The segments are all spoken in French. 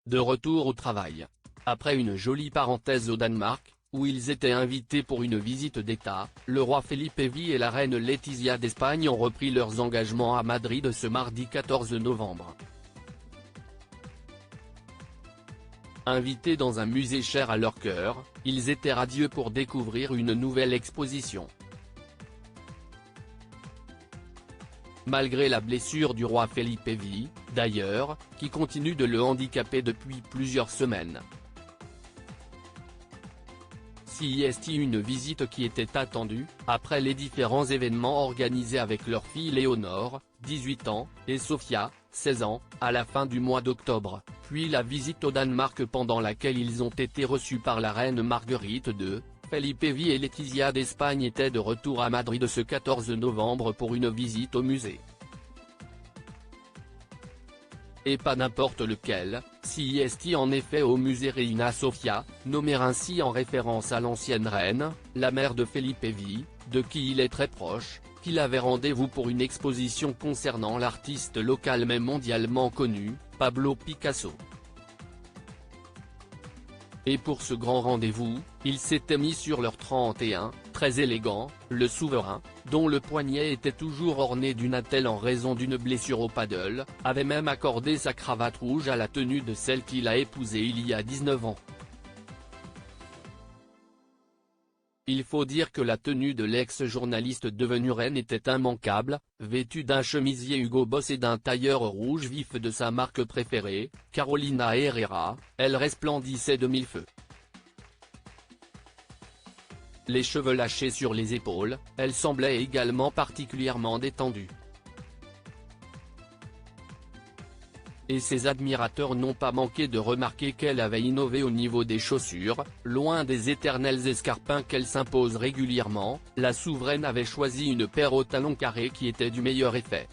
De retour au travail. Après une jolie parenthèse au Danemark, où ils étaient invités pour une visite d'État, le roi Felipe V et la reine Letizia d'Espagne ont repris leurs engagements à Madrid ce mardi 14 novembre. Invités dans un musée cher à leur cœur, ils étaient radieux pour découvrir une nouvelle exposition. Malgré la blessure du roi Felipe V, d'ailleurs, qui continue de le handicaper depuis plusieurs semaines. C'est une visite qui était attendue, après les différents événements organisés avec leur fille Léonore, 18 ans, et Sofia, 16 ans, à la fin du mois d'octobre, puis la visite au Danemark pendant laquelle ils ont été reçus par la reine Marguerite II. Felipe V et Letizia d'Espagne étaient de retour à Madrid ce 14 novembre pour une visite au musée. Et pas n'importe lequel, c'est en effet au musée Reina Sofia, nommé ainsi en référence à l'ancienne reine, la mère de Felipe V, de qui il est très proche, qu'il avait rendez-vous pour une exposition concernant l'artiste local mais mondialement connu, Pablo Picasso. Et pour ce grand rendez-vous, ils s'étaient mis sur leur 31, très élégant, le souverain, dont le poignet était toujours orné d'une attelle en raison d'une blessure au paddle, avait même accordé sa cravate rouge à la tenue de celle qu'il a épousée il y a 19 ans. Il faut dire que la tenue de l'ex-journaliste devenue reine était immanquable, vêtue d'un chemisier Hugo Boss et d'un tailleur rouge vif de sa marque préférée, Carolina Herrera, elle resplendissait de mille feux. Les cheveux lâchés sur les épaules, elle semblait également particulièrement détendue. Et ses admirateurs n'ont pas manqué de remarquer qu'elle avait innové au niveau des chaussures, loin des éternels escarpins qu'elle s'impose régulièrement, la souveraine avait choisi une paire aux talons carrés qui était du meilleur effet.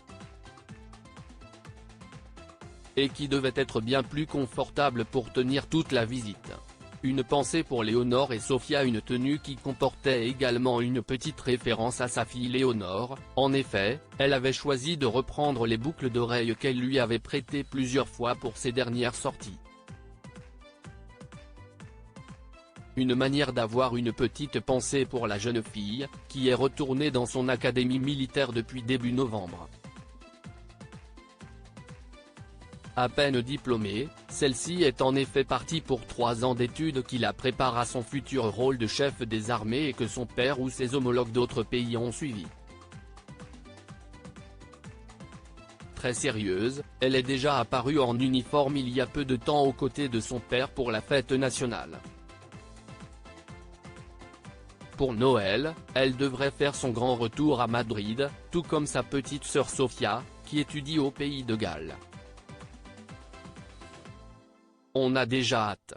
Et qui devait être bien plus confortable pour tenir toute la visite. Une pensée pour Léonore et Sofia, une tenue qui comportait également une petite référence à sa fille Léonore. En effet, elle avait choisi de reprendre les boucles d'oreilles qu'elle lui avait prêtées plusieurs fois pour ses dernières sorties. Une manière d'avoir une petite pensée pour la jeune fille, qui est retournée dans son académie militaire depuis début novembre. À peine diplômée, celle-ci est en effet partie pour 3 ans d'études qui la préparent à son futur rôle de chef des armées et que son père ou ses homologues d'autres pays ont suivi. Très sérieuse, elle est déjà apparue en uniforme il y a peu de temps aux côtés de son père pour la fête nationale. Pour Noël, elle devrait faire son grand retour à Madrid, tout comme sa petite sœur Sofia, qui étudie au pays de Galles. On a déjà hâte.